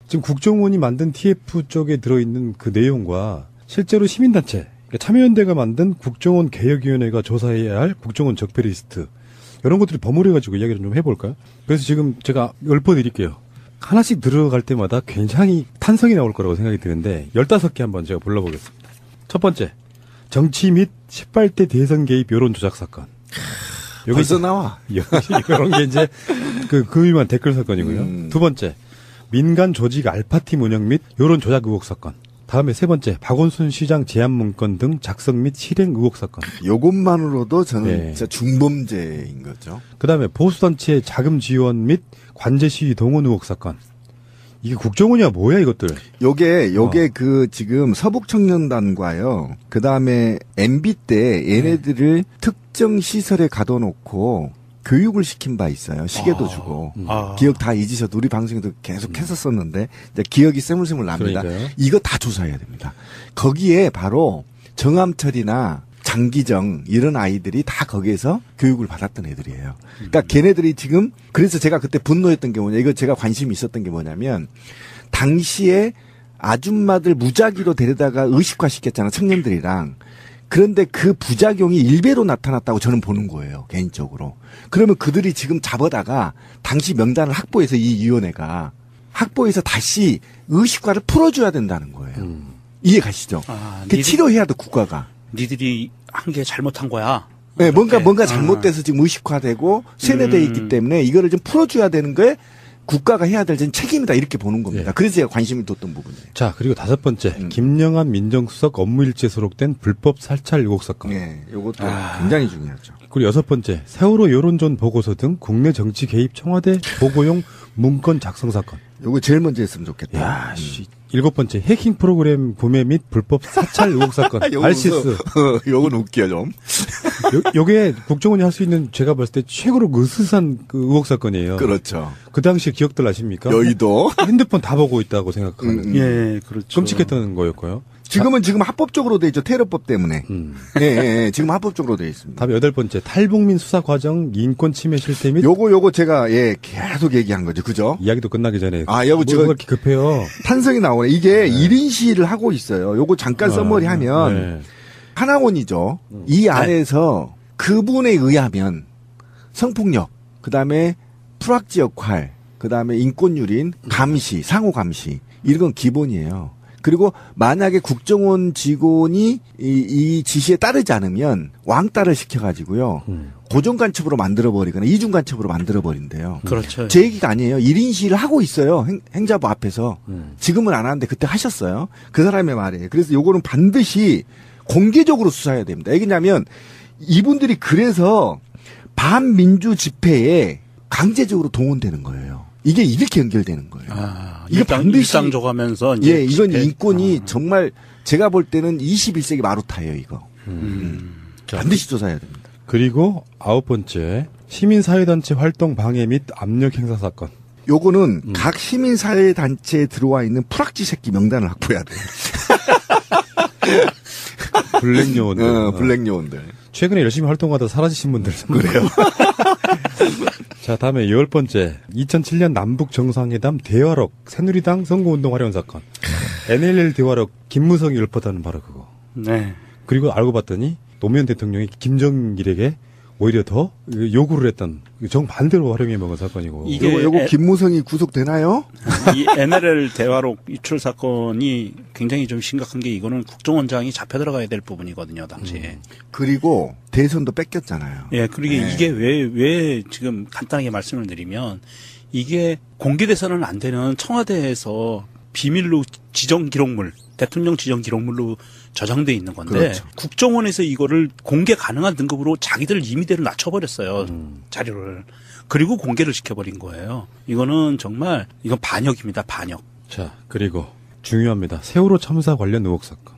지금 국정원이 만든 TF 쪽에 들어있는 그 내용과 실제로 시민단체, 그러니까 참여연대가 만든 국정원 개혁위원회가 조사해야 할 국정원 적폐 리스트 이런 것들이 버무려가지고 이야기를 좀 해볼까요? 그래서 지금 제가 읊어드릴게요. 하나씩 들어갈 때마다 굉장히 탄성이 나올 거라고 생각이 드는데 15개 한번 제가 불러보겠습니다. 첫 번째, 정치 및 18대 대선 개입 여론 조작 사건. 벌써 나와. 이런 게 이제 그 위만 댓글 사건이고요. 두 번째, 민간 조직 알파팀 운영 및 여론 조작 의혹 사건. 다음에 세 번째, 박원순 시장 제안 문건 등 작성 및 실행 의혹 사건. 요것만으로도 저는 진짜 중범죄인 거죠. 그 다음에 보수단체 자금 지원 및 관제 시위 동원 의혹 사건. 이게 국정원이야 뭐야 이것들. 요게 그 지금 서북청년단과요. 그 다음에 MB 때 얘네들을 특정 시설에 가둬놓고 교육을 시킨 바 있어요. 시계도 주고. 기억 다 잊으셔도 우리 방송에도 계속 했었었는데 이제 기억이 새물새물 납니다. 그러니까요. 이거 다 조사해야 됩니다. 거기에 바로 정암철이나 장기정 이런 아이들이 다 거기에서 교육을 받았던 애들이에요. 그러니까 걔네들이 지금 그래서 제가 그때 분노했던 게 뭐냐. 이거 제가 관심이 있었던 게 뭐냐면 당시에 아줌마들 무작위로 데려다가 의식화 시켰잖아. 청년들이랑. 그런데 그 부작용이 일배로 나타났다고 저는 보는 거예요. 개인적으로. 그러면 그들이 지금 잡아다가 당시 명단을 확보해서 이 위원회가 확보해서 다시 의식화를 풀어줘야 된다는 거예요. 이해 가시죠? 치료해야 돼 국가가. 니들이 한 게 잘못한 거야. 네, 뭔가 잘못돼서 지금 의식화되고 세뇌돼 있기 때문에 이거를 좀 풀어줘야 되는 게 국가가 해야 될 책임이다 이렇게 보는 겁니다. 그래서 제가 관심을 뒀던 부분이에요. 자, 그리고 다섯 번째, 김영한 민정수석 업무일지에 소록된 불법 살찰 의혹 사건. 네, 이것도 굉장히 중요하죠. 그리고 여섯 번째, 세월호 여론전 보고서 등 국내 정치 개입 청와대 보고용 문건 작성 사건. 요거 제일 먼저 했으면 좋겠다. 야, 일곱 번째, 해킹 프로그램 구매 및 불법 사찰 의혹 사건. 알시스. 요건 웃겨 좀. 요게 국정원이 할 수 있는 제가 봤을 때 최고로 으스스한 그 의혹 사건이에요. 그렇죠. 그 당시 기억들 아십니까? 여의도. 핸드폰 다 보고 있다고 생각하는. 예, 그렇죠. 끔찍했던 거였고요. 지금 합법적으로 돼 있죠. 테러법 때문에. 예, 지금 합법적으로 돼 있습니다. 다음에 여덟 번째, 탈북민 수사 과정 인권 침해 실태 및. 요거 제가 계속 얘기한 거죠. 그죠? 이야기도 끝나기 전에. 요거 제가 그렇게 급해요. 탄성이 나오네. 이게 1인 시위를 하고 있어요. 요거 잠깐 써머리 하면 하나원이죠. 이 안에서 그분에 의하면 성폭력, 그다음에 프락지 역할, 그다음에 인권유린, 감시, 상호 감시 이런 건 기본이에요. 그리고 만약에 국정원 직원이 이 지시에 따르지 않으면 왕따를 시켜가지고요. 고정간첩으로 만들어버리거나 이중간첩으로 만들어버린대요. 그렇죠. 제 얘기가 아니에요. 1인 시위를 하고 있어요. 행자부 앞에서. 지금은 안 하는데 그때 하셨어요. 그 사람의 말이에요. 그래서 요거는 반드시 공개적으로 수사해야 됩니다. 왜냐하면 이분들이 그래서 반민주 집회에 강제적으로 동원되는 거예요. 이게 이렇게 연결되는 거예요. 이거 반드시 일상적하면서 이건 인권이 정말 제가 볼 때는 21세기 마루타예요, 이거. 반드시 조사해야 됩니다. 그리고 아홉 번째, 시민사회단체 활동 방해 및 압력 행사 사건. 요거는 각 시민사회단체에 들어와 있는 프락지 새끼 명단을 확보해야 돼요. 블랙 요원들. 블랙 요원들. 최근에 열심히 활동하다 사라지신 분들. 그래요. 자, 다음에 10번째. 2007년 남북 정상회담 대화록 새누리당 선거운동 활용 사건. NLL 대화록 김무성이 읊었다는 바로 그거. 네. 그리고 알고 봤더니 노무현 대통령이 김정일에게 오히려 더 요구를 했던 정반대로 활용해 먹은 사건이고. 이게 요거 김무성이 구속되나요? 이 NLL 대화록 유출 사건이 굉장히 좀 심각한 게 이거는 국정원장이 잡혀 들어가야 될 부분이거든요, 당시에. 그리고 대선도 뺏겼잖아요. 예, 그리고 이게 왜 지금 간단하게 말씀을 드리면 이게 공개돼서는 안 되는 청와대에서 비밀로 지정 기록물, 대통령 지정 기록물로 저장돼 있는 건데 그렇죠. 국정원에서 이거를 공개 가능한 등급으로 자기들 임의대로 낮춰버렸어요. 자료를. 그리고 공개를 시켜버린 거예요. 이거는 정말 이건 반역입니다. 반역. 자, 그리고 중요합니다. 세월호 참사 관련 의혹 사건.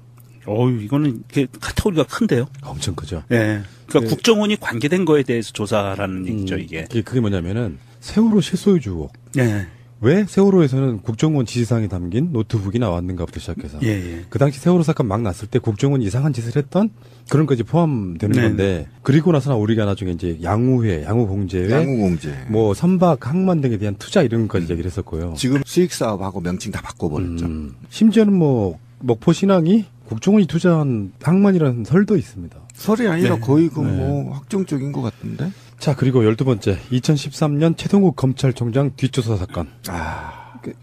이거는 카테고리가 큰데요. 엄청 크죠. 예. 그러니까 국정원이 관계된 거에 대해서 조사라는 얘기죠, 이게. 그게 뭐냐면은 세월호 실소유주 의혹. 예. 왜 세월호에서는 국정원 지시사항이 담긴 노트북이 나왔는가부터 시작해서 예. 그 당시 세월호 사건 막 났을 때 국정원 이상한 짓을 했던 그런 것이 포함되는 네. 건데 그리고 나서나 우리가 나중에 이제 양우회, 양우공제회, 양우공제. 뭐 선박, 항만 등에 대한 투자 이런 것까지 얘기를 했었고요. 지금 수익사업하고 명칭 다 바꿔버렸죠. 심지어는 뭐 목포 신항이 국정원이 투자한 항만이라는 설도 있습니다. 설이 아니라 네. 거의 그 뭐 확정적인 것 같은데. 자, 그리고 12번째 2013년 최동욱 검찰총장 뒷조사 사건.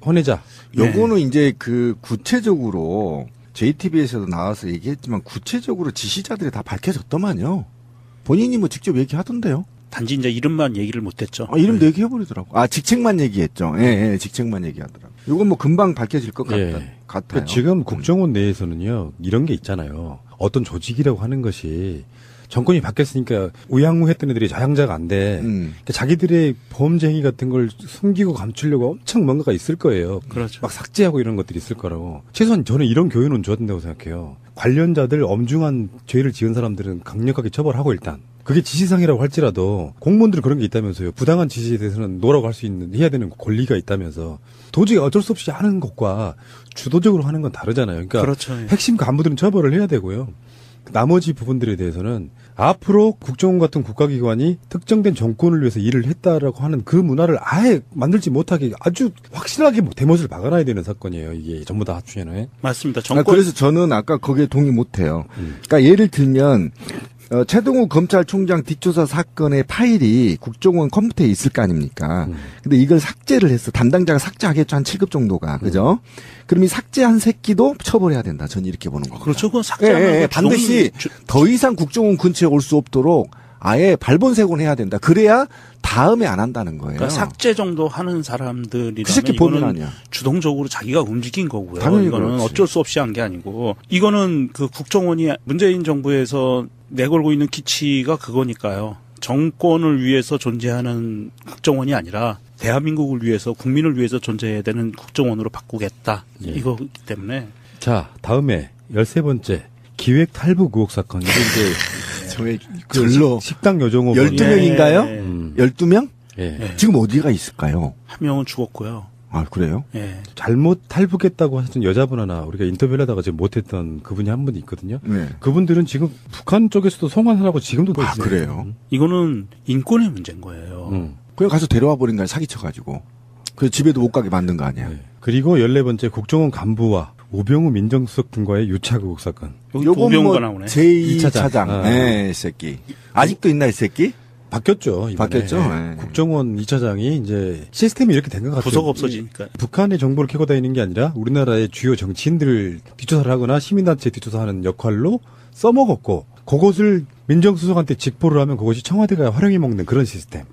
헌혜자. 요거는 이제 그 구체적으로 JTBC에서도 나와서 얘기했지만 구체적으로 지시자들이 다 밝혀졌더만요. 본인이 뭐 직접 얘기하던데요. 단지 이제 이름만 얘기를 못했죠. 이름도 얘기해버리더라고. 직책만 얘기했죠. 예, 직책만 얘기하더라고. 요건 뭐 금방 밝혀질 것 같아요. 그러니까 지금 국정원 내에서는요, 이런 게 있잖아요. 어떤 조직이라고 하는 것이 정권이 바뀌었으니까 우양우했던 애들이 자양자가 안 돼. 그러니까 자기들의 범죄 행위 같은 걸 숨기고 감추려고 엄청 뭔가가 있을 거예요. 그렇죠. 막 삭제하고 이런 것들이 있을 거라고. 최소한 저는 이런 교훈은 줘야 된다고 생각해요. 관련자들 엄중한 죄를 지은 사람들은 강력하게 처벌하고 일단. 그게 지시상이라고 할지라도 공무원들은 그런 게 있다면서요. 부당한 지시에 대해서는 노라고 할 수 있는, 해야 되는 권리가 있다면서. 도저히 어쩔 수 없이 하는 것과 주도적으로 하는 건 다르잖아요. 그러니까 그렇죠. 핵심 간부들은 처벌을 해야 되고요. 나머지 부분들에 대해서는 앞으로 국정원 같은 국가기관이 특정된 정권을 위해서 일을 했다라고 하는 그 문화를 아예 만들지 못하게 아주 확실하게 대못을 박아놔야 되는 사건이에요. 이게 전부 다 합치면. 맞습니다. 정권 그래서 저는 아까 거기에 동의 못해요. 그러니까 예를 들면 최동욱 검찰총장 뒷조사 사건의 파일이 국정원 컴퓨터에 있을 거 아닙니까? 근데 이걸 삭제를 했어. 담당자가 삭제하겠죠. 한 7급 정도가. 그죠? 그럼 이 삭제한 새끼도 처벌해야 된다. 저는 이렇게 보는 겁니다. 그렇죠. 그건 삭제하는 거 반드시 더 이상 국정원 근처에 올 수 없도록 아예 발본색원 해야 된다. 그래야 다음에 안 한다는 거예요. 그러니까 삭제 정도 하는 사람들이라면 그 새끼 범인 이거는 아니야. 주동적으로 자기가 움직인 거고요. 당연히 이거는 그렇지. 어쩔 수 없이 한 게 아니고 이거는 그 국정원이 문재인 정부에서 내걸고 있는 기치가 그거니까요. 정권을 위해서 존재하는 국정원이 아니라 대한민국을 위해서 국민을 위해서 존재해야 되는 국정원으로 바꾸겠다. 이거기 때문에 자, 다음에 13번째 기획 탈북 의혹 사건. 이게 이제 저의 절로 식당 여정호 12명인가요? 예. 12명? 예. 지금 어디가 있을까요? 한 명은 죽었고요. 그래요? 예. 잘못 탈북했다고 하셨던 여자분 하나 우리가 인터뷰를 하다가 지금 못했던 그분이 한 분 있거든요. 네. 그분들은 지금 북한 쪽에서도 송환하라고 지금도 돼 있어요. 그래요? 이거는 인권의 문제인 거예요. 그냥 가서 데려와 버린 거야, 사기쳐가지고. 그래서 집에도 못 가게 만든 거 아니야. 네. 그리고 14번째 국정원 간부와 우병우 민정수석 등과의 유착 의혹 사건. 여기 요건 오병우가 뭐 나오네. 제2 차장. 차장. 네, 이 새끼. 아직도 있나, 이 새끼? 바뀌었죠. 이번에. 바뀌었죠? 네. 국정원 2차장이 이제 시스템이 이렇게 된 것 같아요. 부서가 없어지니까. 북한의 정보를 캐고 다니는 게 아니라 우리나라의 주요 정치인들을 뒷조사를 하거나 시민단체 뒷조사하는 역할로 써먹었고 그것을 민정수석한테 직보를 하면 그것이 청와대가 활용해 먹는 그런 시스템.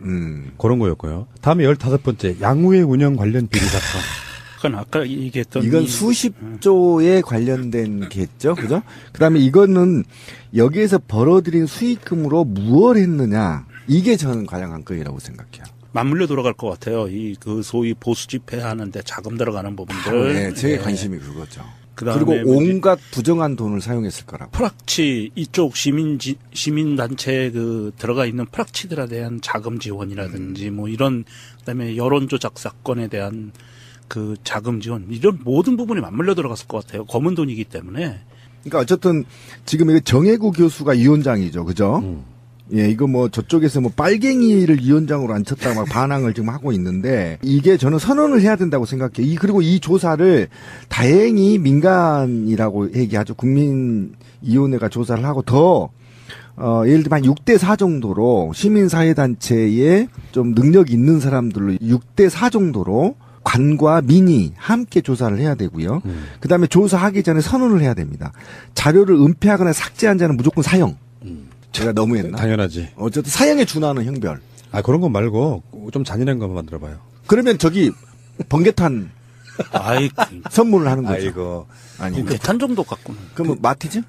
그런 거였고요. 다음에 15번째 양우회 운영 관련 비리 사건. 그건 아까 얘기했던 이건 수십조에 관련된 게죠, 그죠? 그 다음에 이거는 여기에서 벌어들인 수익금으로 무엇을 했느냐. 이게 저는 가장 관건이라고 생각해요. 맞물려 돌아갈 것 같아요. 이 그 소위 보수 집회하는데 자금 들어가는 부분들. 네, 제 예. 관심이 그거죠. 그다음에 그리고 온갖 부정한 돈을 사용했을 거라고. 프락치 이쪽 시민단체 그 들어가 있는 프락치들에 대한 자금 지원이라든지 뭐 이런 그다음에 여론 조작 사건에 대한 그 자금 지원 이런 모든 부분이 맞물려 들어갔을 것 같아요. 검은 돈이기 때문에. 그러니까 어쨌든 지금 이거 정혜구 교수가 위원장이죠, 그죠? 예, 이거 뭐 저쪽에서 뭐 빨갱이를 위원장으로 앉혔다고 막 반항을 지금 하고 있는데 이게 저는 선언을 해야 된다고 생각해요. 그리고 이 조사를 다행히 민간이라고 얘기하죠. 국민위원회가 조사를 하고 더 예를 들면 한 6대4 정도로 시민사회단체에 좀 능력이 있는 사람들로 6대4 정도로 관과 민이 함께 조사를 해야 되고요. 그다음에 조사하기 전에 선언을 해야 됩니다. 자료를 은폐하거나 삭제한 자는 무조건 사형. 제가 너무했나? 당연하지. 어쨌든 사형에 준하는 형별. 그런 거 말고 좀 잔인한 거 한번 만들어봐요. 그러면 저기 번개탄 아이 선물을 하는 거죠. 아이고. 아니. 대탄 정도 갖고는. 그럼 마티즈?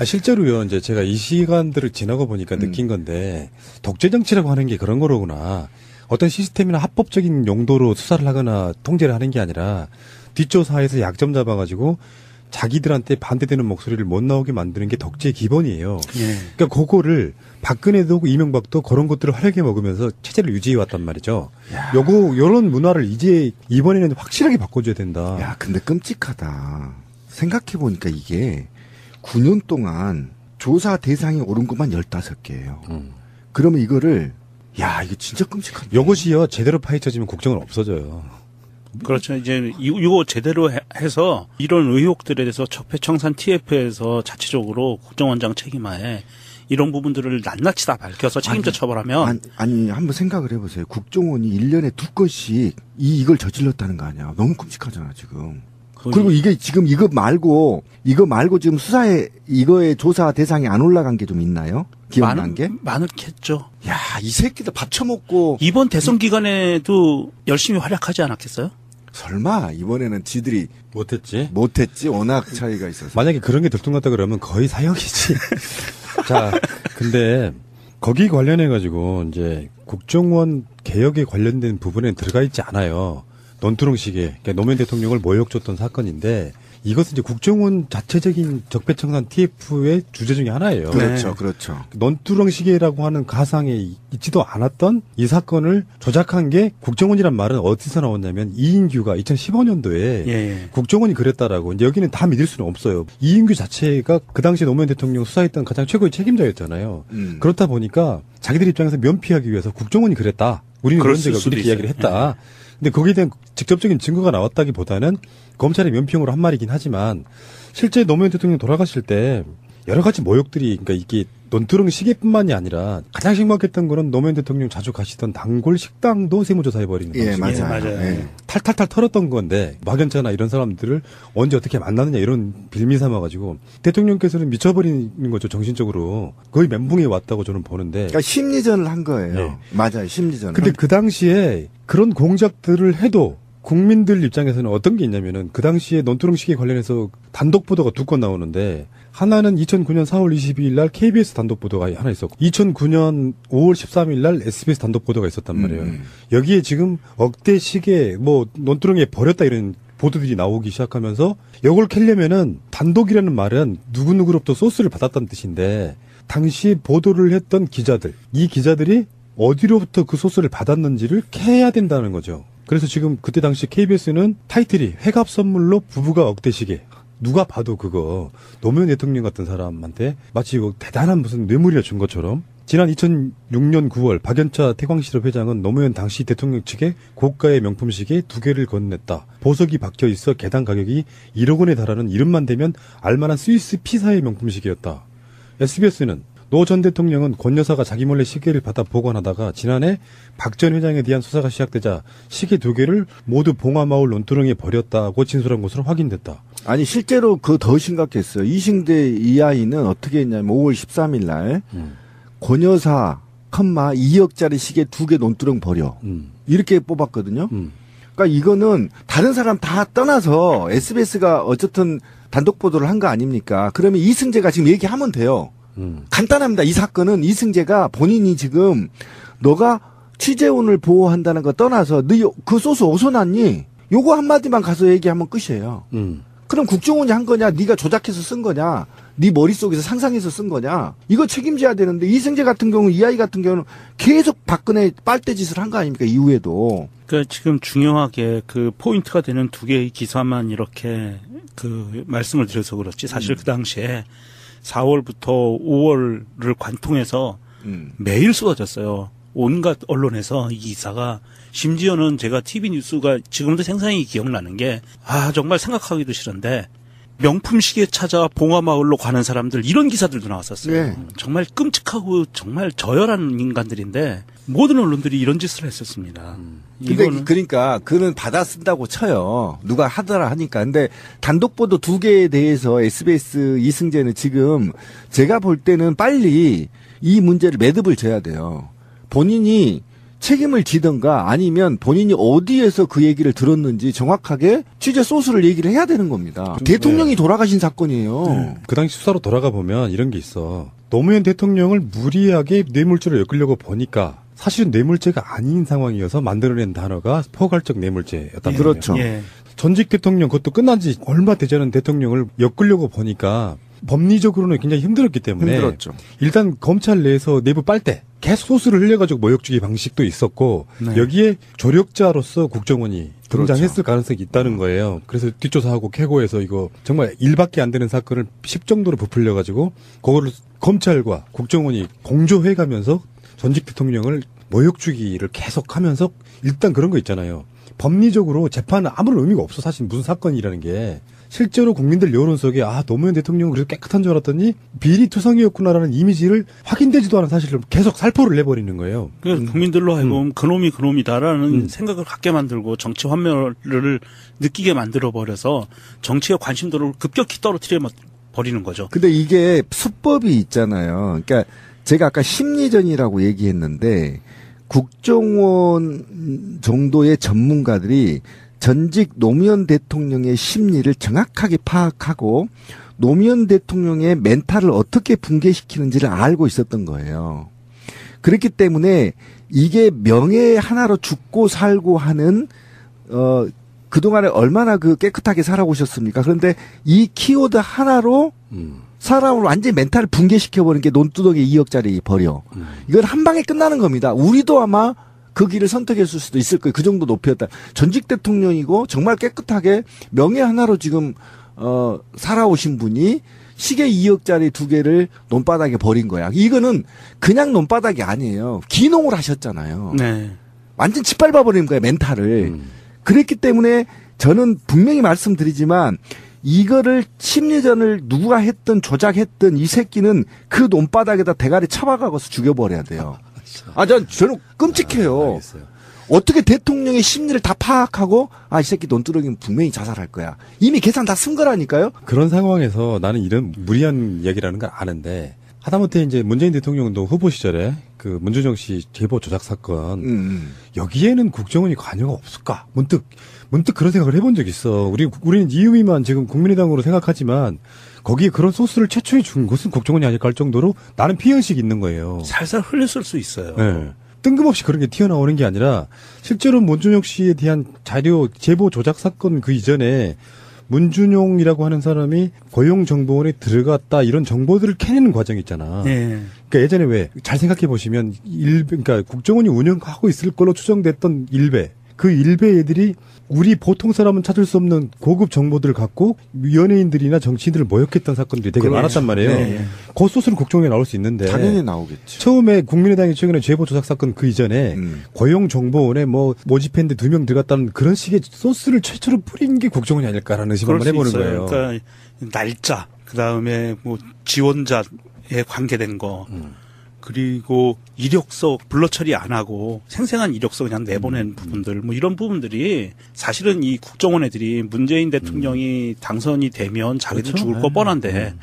실제로요, 이제 제가 이 시간들을 지나고 보니까 느낀 건데, 독재정치라고 하는 게 그런 거로구나. 어떤 시스템이나 합법적인 용도로 수사를 하거나 통제를 하는 게 아니라, 뒷조사에서 약점 잡아가지고, 자기들한테 반대되는 목소리를 못 나오게 만드는 게 덕지의 기본이에요. 예. 그러니까 그거를 박근혜도 이명박도 그런 것들을 활용해 먹으면서 체제를 유지해 왔단 말이죠. 요런 문화를 이제 이번에는 확실하게 바꿔줘야 된다. 야, 근데 끔찍하다. 생각해보니까 이게 9년 동안 조사 대상이 오른 것만 15개예요. 그러면 이거를, 야, 이거 진짜 끔찍하다. 요것이요, 제대로 파헤쳐지면 국정은 없어져요. 그렇죠. 이제 이거 제대로 해서 이런 의혹들에 대해서 적폐청산 TF에서 자체적으로 국정원장 책임하에 이런 부분들을 낱낱이 다 밝혀서 책임자 처벌하면 아니 한번 생각을 해보세요. 국정원이 1년에 2건씩 이걸 저질렀다는 거 아니야. 너무 끔찍하잖아 지금. 그리고 이게 지금 이거 말고 지금 수사에 이거의 조사 대상이 안 올라간 게 좀 있나요? 기억난 게? 많겠죠. 야, 이 새끼들 밥 처먹고 이번 대선 기간에도 열심히 활약하지 않았겠어요? 설마 이번에는 지들이 못했지. 워낙 차이가 있어서. 만약에 그런 게 들통났다 그러면 거의 사형이지. 자, 근데 거기 관련해가지고 이제 국정원 개혁에 관련된 부분에 들어가 있지 않아요. 논두렁식에 그러니까 노무현 대통령을 모욕줬던 사건인데 이것은 이제 국정원 자체적인 적폐청산 TF의 주제 중에 하나예요. 그렇죠, 그렇죠. 논두렁시계라고 하는 가상에 있지도 않았던 이 사건을 조작한 게 국정원이란 말은 어디서 나왔냐면 이인규가 2015년도에 국정원이 그랬다라고. 이제 여기는 다 믿을 수는 없어요. 이인규 자체가 그 당시 노무현 대통령 수사했던 가장 최고의 책임자였잖아요. 그렇다 보니까 자기들 입장에서 면피하기 위해서 국정원이 그랬다. 우리는 그런 데가 그렇게 이야기를 했다. 근데 거기에 대한 직접적인 증거가 나왔다기보다는 검찰의 면평으로 한 말이긴 하지만 실제 노무현 대통령 돌아가실 때 여러 가지 모욕들이 그러니까 이게 논두렁 시계뿐만이 아니라 가장 심각했던 거는 노무현 대통령 자주 가시던 단골 식당도 세무조사해버리는 거죠. 예, 맞아요. 예. 탈탈탈 털었던 건데 박연차나 이런 사람들을 언제 어떻게 만나느냐 이런 빌미 삼아가지고 대통령께서는 미쳐버리는 거죠. 정신적으로 거의 멘붕에 왔다고 저는 보는데. 그러니까 심리전을 한 거예요. 네. 맞아요. 심리전. 근데 그 당시에 그런 공작들을 해도 국민들 입장에서는 어떤 게 있냐면은 그 당시에 논두렁 시계 관련해서 단독 보도가 2건 나오는데 하나는 2009년 4월 22일 날 KBS 단독 보도가 하나 있었고 2009년 5월 13일 날 SBS 단독 보도가 있었단 말이에요. 여기에 지금 억대 시계 뭐 논두렁에 버렸다 이런 보도들이 나오기 시작하면서 이걸 캐려면은 단독이라는 말은 누구누구로부터 소스를 받았다는 뜻인데 당시 보도를 했던 기자들 이 기자들이 어디로부터 그 소스를 받았는지를 캐야 된다는 거죠. 그래서 지금 그때 당시 KBS는 타이틀이 회갑 선물로 부부가 억대시계. 누가 봐도 그거 노무현 대통령 같은 사람한테 마치 이거 대단한 무슨 뇌물이라 준 것처럼 지난 2006년 9월 박연차 태광실업 회장은 노무현 당시 대통령 측에 고가의 명품 시계 2개를 건넸다. 보석이 박혀 있어 개당 가격이 1억 원에 달하는 이름만 대면 알만한 스위스 피사의 명품 시계였다. SBS는 노 전 대통령은 권 여사가 자기 몰래 시계를 받아 보관하다가 지난해 박 전 회장에 대한 수사가 시작되자 시계 2개를 모두 봉화마을 논두렁에 버렸다고 진술한 것으로 확인됐다. 아니 실제로 그 더 심각했어요. 이승대 이 아이는 어떻게 했냐면 5월 13일 날 권 여사 2억짜리 시계 2개 논두렁 버려. 이렇게 뽑았거든요. 그러니까 이거는 다른 사람 다 떠나서 SBS가 어쨌든 단독 보도를 한 거 아닙니까? 그러면 이승재가 지금 얘기하면 돼요. 간단합니다. 이 사건은 이승재가 본인이 지금 너가 취재원을 보호한다는 거 떠나서 너 그 소스 어디서 났니? 요거 한마디만 가서 얘기하면 끝이에요. 그럼 국정원이 한 거냐? 네가 조작해서 쓴 거냐? 네 머릿속에서 상상해서 쓴 거냐? 이거 책임져야 되는데 이승재 같은 경우 이 아이 같은 경우는 계속 박근혜 빨대짓을 한 거 아닙니까? 이후에도. 그러니까 지금 중요하게 그 포인트가 되는 2개의 기사만 이렇게 그 말씀을 드려서 그렇지 사실 그 당시에 4월부터 5월을 관통해서 매일 쏟아졌어요. 온갖 언론에서 이 기사가 심지어는 제가 TV 뉴스가 지금도 생생히 기억나는 게 정말 생각하기도 싫은데 명품 시계 찾아 봉화마을로 가는 사람들 이런 기사들도 나왔었어요. 네. 정말 끔찍하고 정말 저열한 인간들인데 모든 언론들이 이런 짓을 했었습니다. 그러니까 그는 받아 쓴다고 쳐요. 누가 하더라 하니까. 근데 단독 보도 2개에 대해서 SBS 이승재는 지금 제가 볼 때는 빨리 이 문제를 매듭을 져야 돼요. 본인이 책임을 지던가 아니면 본인이 어디에서 그 얘기를 들었는지 정확하게 취재 소스를 얘기를 해야 되는 겁니다. 대통령이 돌아가신 사건이에요. 그 당시 수사로 돌아가 보면 이런 게 있어. 노무현 대통령을 무리하게 뇌물죄로 엮으려고 보니까 사실은 뇌물죄가 아닌 상황이어서 만들어낸 단어가 포괄적 뇌물죄였단 말이에요. 그렇죠. 전직 대통령 그것도 끝난 지 얼마 되지 않은 대통령을 엮으려고 보니까 법리적으로는 굉장히 힘들었기 때문에 힘들었죠. 일단 검찰 내에서 내부 빨대 계속 소스를 흘려가지고 모욕주기 방식도 있었고 네. 여기에 조력자로서 국정원이 등장했을 그렇죠. 가능성이 있다는 거예요. 그래서 뒷조사하고 캐고해서 이거 정말 일밖에 안 되는 사건을 10정도로 부풀려가지고 그거를 검찰과 국정원이 공조해가면서 전직 대통령을 모욕주기를 계속하면서 일단 그런 거 있잖아요. 법리적으로 재판은 아무런 의미가 없어. 사실 무슨 사건이라는 게. 실제로 국민들 여론 속에 노무현 대통령은 그래도 깨끗한 줄 알았더니 비리투성이었구나라는 이미지를 확인되지도 않은 사실을 계속 살포를 내버리는 거예요. 그러니까 국민들로 하여금 그놈이 그놈이다라는 생각을 갖게 만들고 정치 환멸을 느끼게 만들어버려서 정치의 관심도를 급격히 떨어뜨려 버리는 거죠. 근데 이게 수법이 있잖아요. 그러니까 제가 아까 심리전이라고 얘기했는데 국정원 정도의 전문가들이 전직 노무현 대통령의 심리를 정확하게 파악하고 노무현 대통령의 멘탈을 어떻게 붕괴시키는지를 알고 있었던 거예요. 그렇기 때문에 이게 명예 하나로 죽고 살고 하는 그동안에 얼마나 깨끗하게 살아오셨습니까? 그런데 이 키워드 하나로 사람을 완전히 멘탈을 붕괴시켜버리는 게 논두덩이 2억짜리 버려. 이건 한 방에 끝나는 겁니다. 우리도 아마 그 길을 선택했을 수도 있을 거예요. 그 정도 높이였다. 전직 대통령이고 정말 깨끗하게 명예 하나로 지금 살아오신 분이 시계 2억짜리 두 개를 논바닥에 버린 거야. 이거는 그냥 논바닥이 아니에요. 기농을 하셨잖아요. 네. 완전 짓밟아버린 거예요. 멘탈을. 그랬기 때문에 저는 분명히 말씀드리지만 이거를 심리전을 누가 했든 조작했든 이 새끼는 그 논바닥에다 대가리 쳐박아서 죽여버려야 돼요. 저는 끔찍해요. 알겠어요. 어떻게 대통령의 심리를 다 파악하고 이 새끼 논두렁이면 분명히 자살할 거야. 이미 계산 다 쓴 거라니까요. 그런 상황에서 나는 이런 무리한 이야기라는 걸 아는데 하다못해 이제 문재인 대통령도 후보 시절에 그 문준영 씨 제보 조작 사건 여기에는 국정원이 관여가 없을까? 문득 그런 생각을 해본 적이 있어. 우리는 이유미만 지금 국민의당으로 생각하지만 거기에 그런 소스를 최초에 준 것은 국정원이 아닐까 할 정도로 나는 피해의식이 있는 거예요. 살살 흘렸을 수 있어요. 네. 뜬금없이 그런 게 튀어나오는 게 아니라 실제로 문준영 씨에 대한 자료 제보 조작 사건 그 이전에 문준용이라고 하는 사람이 고용정보원에 들어갔다 이런 정보들을 캐내는 과정이 있잖아. 네. 그러니까 예전에 왜 잘 생각해 보시면 그러니까 국정원이 운영하고 있을 걸로 추정됐던 일베 그 일베 애들이 우리 보통 사람은 찾을 수 없는 고급 정보들을 갖고 연예인들이나 정치인들을 모욕했던 사건들이 되게 그렇죠. 많았단 말이에요. 네. 그 소스는 국정원에 나올 수 있는데 당연히 나오겠지. 처음에 국민의당이 최근에 제보 조작 사건 그 이전에 고용정보원에 모집했는데 2명 들어갔다는 그런 식의 소스를 최초로 뿌린 게 국정원이 아닐까라는 의심 한번 해보는 거예요. 그러니까 날짜, 그 다음에 지원자에 관계된 거, 그리고 이력서 불러 처리 안 하고 생생한 이력서 그냥 내보낸 부분들, 이런 부분들이 사실은 이 국정원 애들이 문재인 대통령이 당선이 되면 자기들 그렇죠? 죽을 거 뻔한데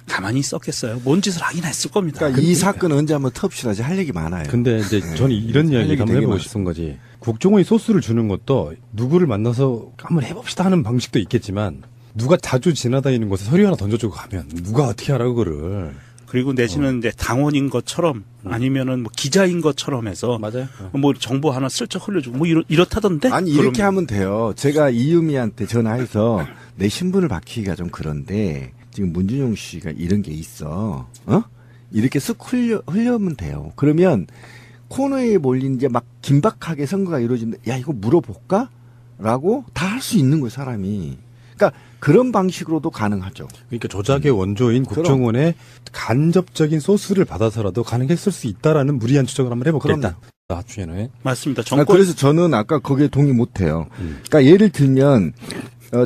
가만히 있었겠어요. 뭔 짓을 하긴 했을 겁니다. 그러니까 이 사건 언제 한번 텁시다. 할 얘기 많아요. 근데 이제 저는 이런 이야기 얘기 한번 되게 해보고 많습니다. 싶은 거지. 국정원이 소스를 주는 것도 누구를 만나서 한번 해봅시다 하는 방식도 있겠지만 누가 자주 지나다니는 곳에 서류 하나 던져주고 가면 누가 어떻게 알아 그거를. 그리고 내지는 이제 당원인 것처럼 아니면은 기자인 것처럼 해서 맞아요. 정보 하나 슬쩍 흘려주고 이렇다던데. 아니 이렇게 하면 돼요. 제가 이유미한테 전화해서 내 신분을 밝히기가 좀 그런데 지금 문준용 씨가 이런 게 있어. 이렇게 쓱 흘려면 돼요. 그러면 코너에 몰린 이제 막 긴박하게 선거가 이루어진다. 야 이거 물어볼까? 라고 다 할 수 있는 거예요 사람이. 그러니까 그런 방식으로도 가능하죠. 그러니까 조작의 원조인 국정원의 간접적인 소스를 받아서라도 가능했을 수 있다라는 무리한 추정을 한번 해볼겠다. 나중에는. 맞습니다. 정권 그래서 저는 아까 거기에 동의 못해요. 그러니까 예를 들면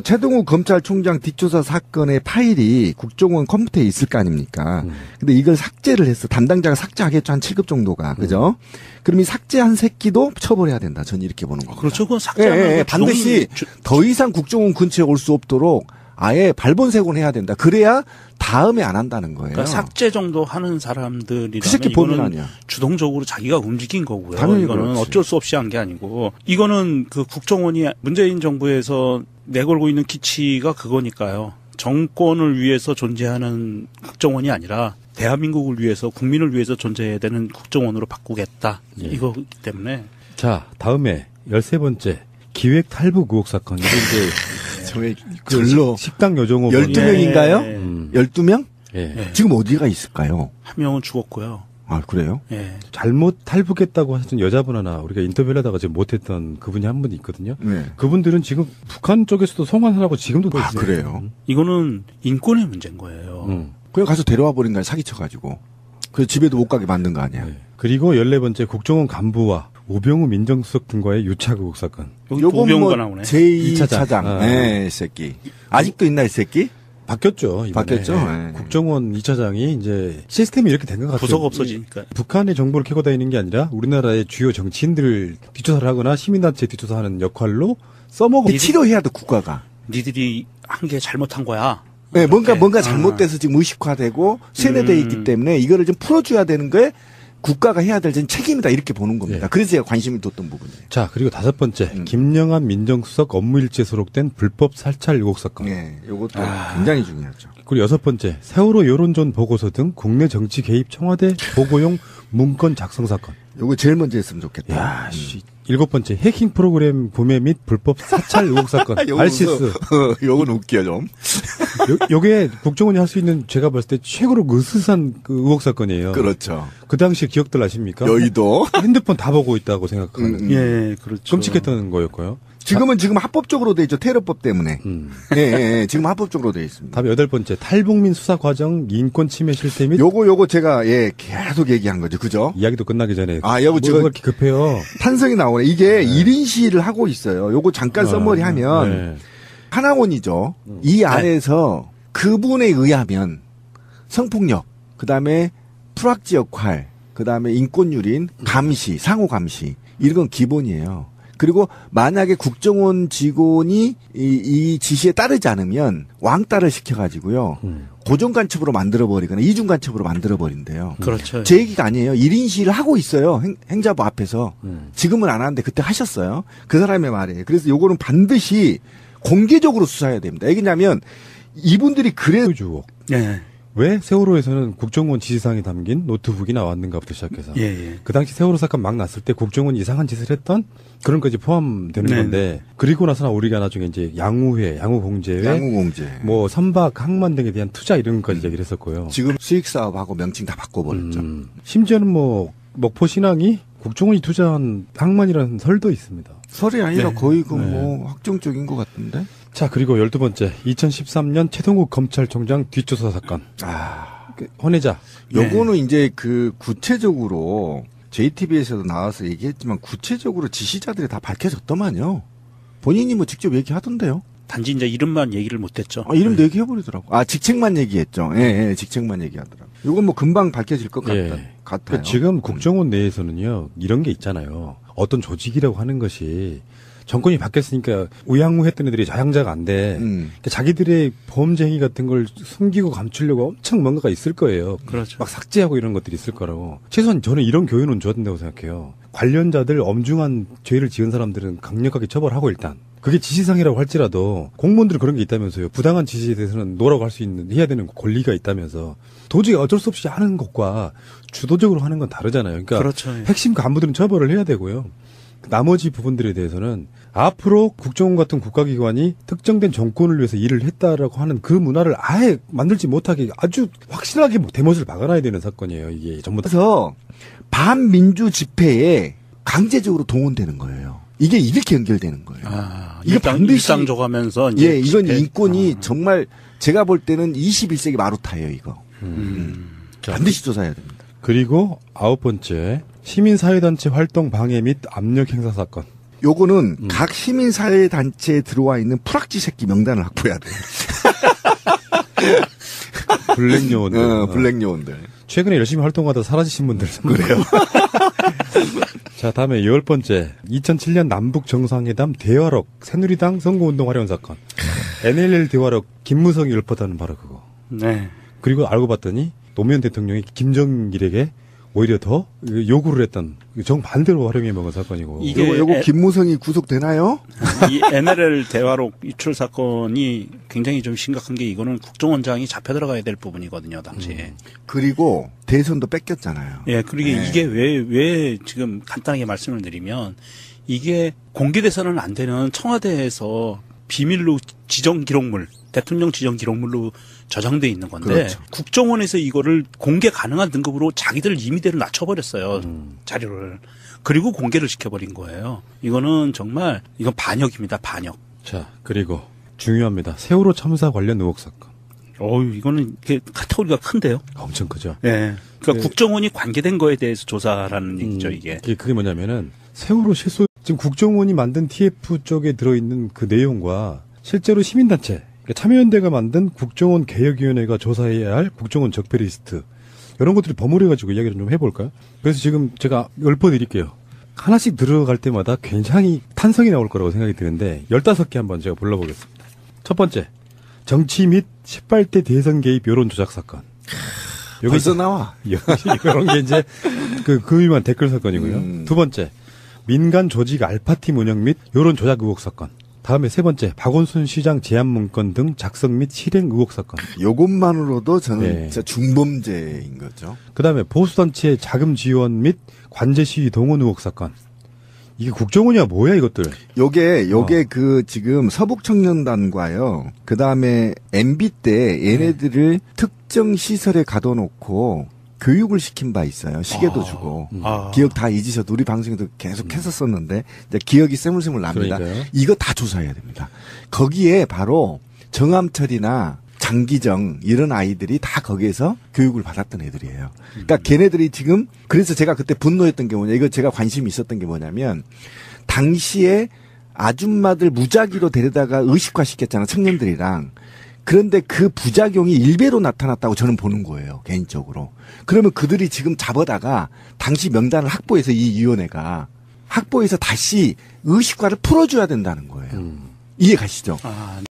최동욱 검찰총장 뒷조사 사건의 파일이 국정원 컴퓨터에 있을 거 아닙니까? 근데 이걸 삭제를 했어. 담당자가 삭제하겠죠. 한 7급 정도가. 그죠? 그럼 이 삭제한 새끼도 처벌해야 된다. 저는 이렇게 보는 겁니다. 그렇죠. 그건 삭제하는 거 반드시 더 이상 국정원 근처에 올 수 없도록 아예 발본색원 해야 된다. 그래야 다음에 안 한다는 거예요. 그러니까 삭제 정도 하는 사람들이라면 그 새끼 범인 이거는 아니야. 주동적으로 자기가 움직인 거고요. 당연히 이거는 그렇지. 어쩔 수 없이 한 게 아니고 이거는 그 국정원이 문재인 정부에서 내걸고 있는 기치가 그거니까요. 정권을 위해서 존재하는 국정원이 아니라 대한민국을 위해서 국민을 위해서 존재해야 되는 국정원으로 바꾸겠다. 예. 이거기 때문에 자, 다음에 13번째 기획 탈북 의혹 사건. 이게 이제 저의 그 절로 식당 여종업 12명인가요? 예. 12명? 예. 지금 어디가 있을까요? 한 명은 죽었고요. 아, 그래요? 예. 잘못 탈북했다고 하셨던 여자분 하나 우리가 인터뷰를 하다가 지금 못했던 그분이 한 분 있거든요. 네. 그분들은 지금 북한 쪽에서도 송환하라고 지금도 아, 있어요. 그래요? 이거는 인권의 문제인 거예요. 그냥 가서 데려와 버린 거야, 사기쳐가지고. 그래서 집에도 못 가게 만든 거 아니야. 네. 그리고 14번째 국정원 간부와 우병우 민정수석 등과의 유착 의혹 사건. 여기 요건 도병우가 뭐 나오네. 제2 차장. 차장. 아. 네, 이 새끼. 아직도 있나, 이 새끼? 바뀌었죠. 이번에. 바뀌었죠? 네. 국정원 2차장이 이제 시스템이 이렇게 된 것 같아요. 부서가 없어지니까. 북한의 정보를 캐고 다니는 게 아니라 우리나라의 주요 정치인들 뒷조사를 하거나 시민단체 뒷조사하는 역할로 써먹어. 치료해야 돼, 국가가. 니들이 한 게 잘못한 거야. 네, 뭔가 이렇게. 잘못돼서 지금 의식화되고 세뇌되어 있기 때문에 이거를 좀 풀어줘야 되는 거에 국가가 해야 될 책임이다 이렇게 보는 겁니다. 예. 그래서 제가 관심을 뒀던 부분이에요. 자, 그리고 5번째. 김영한 민정수석 업무일지에 소록된 불법 살찰 의혹 사건. 네, 요것도 굉장히 중요하죠. 그리고 6번째. 세월호 여론전 보고서 등 국내 정치 개입 청와대 보고용 문건 작성 사건. 요거 제일 먼저 했으면 좋겠다. 야, 씨. 7번째. 해킹 프로그램 구매 및 불법 사찰 의혹 사건. RCS. 요건 웃겨 좀. 요게 국정원이 할 수 있는 제가 봤을 때 최고로 으스스한 그 의혹 사건이에요. 그렇죠. 그 당시 기억들 아십니까? 여의도. 핸드폰 다 보고 있다고 생각하는. 예, 그렇죠. 끔찍했던 거였고요. 지금 합법적으로 돼 있죠. 테러법 때문에. 예, 지금 합법적으로 돼 있습니다. 다음에 8번째. 탈북민 수사 과정 인권 침해 실태 및 요거 제가 계속 얘기한 거죠. 그죠? 이야기도 끝나기 전에 아, 여보, 뭐가 그렇게 급해요. 탄성이 나오네. 이게 1인 시위를 하고 있어요. 요거 잠깐 써머리 하면 네. 하나원이죠. 이 안에서 그분에 의하면 성폭력, 그 다음에 프락지 역할, 그 다음에 인권유린, 감시, 상호 감시 이런 건 기본이에요. 그리고 만약에 국정원 직원이 이 지시에 따르지 않으면 왕따를 시켜가지고요. 고정간첩으로 만들어버리거나 이중간첩으로 만들어버린대요. 그렇죠. 제 얘기가 아니에요. 1인 시위를 하고 있어요. 행자부 앞에서. 지금은 안 하는데 그때 하셨어요. 그 사람의 말이에요. 그래서 요거는 반드시 공개적으로 수사해야 됩니다. 왜냐면 이분들이 그래 주옥. 예. 왜 세월호에서는 국정원 지시사항이 담긴 노트북이 나왔는가부터 시작해서 예. 그 당시 세월호 사건 막 났을 때 국정원 이상한 짓을 했던 그런 것이 포함되는 네. 건데 그리고 나서나 우리가 나중에 이제 양우회, 양우공제회, 양우공제. 뭐 선박, 항만 등에 대한 투자 이런 것까지 얘기를 했었고요. 지금 수익사업하고 명칭 다 바꿔버렸죠. 심지어는 뭐 목포 신항이 국정원이 투자한 항만이라는 설도 있습니다. 설이 아니라 네. 거의 그 뭐 확정적인 것 같은데. 자, 그리고 12번째 2013년 최동욱 검찰총장 뒷조사 사건. 그 헌혜자. 요거는 이제 그 구체적으로 JTBC에서도 나와서 얘기했지만 구체적으로 지시자들이 다 밝혀졌더만요. 본인이 뭐 직접 얘기하던데요. 단지 이제 이름만 얘기를 못했죠. 아, 이름도 얘기해버리더라고. 아, 직책만 얘기했죠. 예, 직책만 얘기하더라고. 요건 뭐 금방 밝혀질 것 같아요. 그러니까 지금 국정원 내에서는요, 이런 게 있잖아요. 어떤 조직이라고 하는 것이 정권이 바뀌었으니까 우양우했던 애들이 자양자가 안 돼. 그러니까 자기들의 범죄 행위 같은 걸 숨기고 감추려고 엄청 뭔가가 있을 거예요. 그렇죠. 막 삭제하고 이런 것들이 있을 거라고. 최소한 저는 이런 교훈은 줘야 된다고 생각해요. 관련자들 엄중한 죄를 지은 사람들은 강력하게 처벌하고 일단. 그게 지시상이라고 할지라도 공무원들 그런 게 있다면서요. 부당한 지시에 대해서는 노라고 할 수 있는, 해야 되는 권리가 있다면서. 도저히 어쩔 수 없이 하는 것과 주도적으로 하는 건 다르잖아요. 그러니까 그렇죠. 핵심 간부들은 처벌을 해야 되고요. 나머지 부분들에 대해서는 앞으로 국정원 같은 국가기관이 특정된 정권을 위해서 일을 했다라고 하는 그 문화를 아예 만들지 못하게 아주 확실하게 대못을 박아놔야 되는 사건이에요. 이게 전부 다. 그래서 반민주 집회에 강제적으로 동원되는 거예요. 이게 이렇게 연결되는 거예요. 아, 이거 반드시 일상적하면서 예, 이건 인권이 정말 제가 볼 때는 21세기 마루타예요, 이거. 반드시 조사해야 됩니다. 그리고 9번째 시민사회단체 활동 방해 및 압력 행사 사건. 요거는 각 시민사회단체에 들어와 있는 프락지 새끼 명단을 확보해야 돼요. 블랙 요원들. 블랙 요원들. 최근에 열심히 활동하다 사라지신 분들. 그래요. 자, 다음에 10번째. 2007년 남북 정상회담 대화록 새누리당 선거운동 활용 사건. NLL 대화록 김무성이 읊었다는 바로 그거. 네. 그리고 알고 봤더니 노무현 대통령이 김정일에게 오히려 더 요구를 했던 정반대로 활용해 먹은 사건이고. 이게 요거 김무성이 구속되나요? 이 NLL 대화록 유출 사건이 굉장히 좀 심각한 게 이거는 국정원장이 잡혀 들어가야 될 부분이거든요, 당시에. 그리고 대선도 뺏겼잖아요. 예, 그리고 네. 이게 왜 지금 간단하게 말씀을 드리면 이게 공개돼서는 안 되는 청와대에서 비밀로 지정 기록물, 대통령 지정 기록물로 저장돼 있는 건데 그렇죠. 국정원에서 이거를 공개 가능한 등급으로 자기들 임의대로 낮춰버렸어요. 자료를. 그리고 공개를 시켜버린 거예요. 이거는 정말 이건 반역입니다. 반역. 자, 그리고 중요합니다. 세월호 참사 관련 의혹 사건. 이거는 이게 카테고리가 큰데요. 엄청 크죠. 예. 그러니까 네. 국정원이 관계된 거에 대해서 조사라는 얘기죠, 이게. 그게 뭐냐면은 세월호 실소 지금 국정원이 만든 TF 쪽에 들어있는 그 내용과 실제로 시민단체 그러니까 참여연대가 만든 국정원 개혁위원회가 조사해야 할 국정원 적폐 리스트 이런 것들이 버무려가지고 이야기를 좀 해볼까요? 그래서 지금 제가 읊어드릴게요. 하나씩 들어갈 때마다 굉장히 탄성이 나올 거라고 생각이 드는데 15개 한번 제가 불러보겠습니다. 첫 번째, 정치 및 18대 대선 개입 여론 조작 사건. 벌써 나와. 이런 게 이제 그 위만 댓글 사건이고요. 두 번째, 민간 조직 알파팀 운영 및 여론 조작 의혹 사건. 다음에 세 번째, 박원순 시장 제안 문건 등 작성 및 실행 의혹 사건. 요것만으로도 저는 네. 진짜 중범죄인 거죠. 그 다음에 보수단체 자금 지원 및 관제 시위 동원 의혹 사건. 이게 국정원이야 뭐야 이것들. 요게 그 지금 서북청년단과요. 그 다음에 MB 때 얘네들을 특정 시설에 가둬놓고 교육을 시킨 바 있어요. 시계도 주고. 기억 다 잊으셔도 우리 방송에도 계속 했었었는데 이제 기억이 새물새물 납니다. 그러니까요. 이거 다 조사해야 됩니다. 거기에 바로 정암철이나 장기정 이런 아이들이 다 거기에서 교육을 받았던 애들이에요. 그러니까 걔네들이 지금 그래서 제가 그때 분노했던 게 뭐냐. 이거 제가 관심이 있었던 게 뭐냐면 당시에 아줌마들 무작위로 데려다가 의식화 시켰잖아. 청년들이랑. 그런데 그 부작용이 일배로 나타났다고 저는 보는 거예요. 개인적으로. 그러면 그들이 지금 잡아다가 당시 명단을 확보해서 이 위원회가 확보해서 다시 의식화를 풀어줘야 된다는 거예요. 이해 가시죠?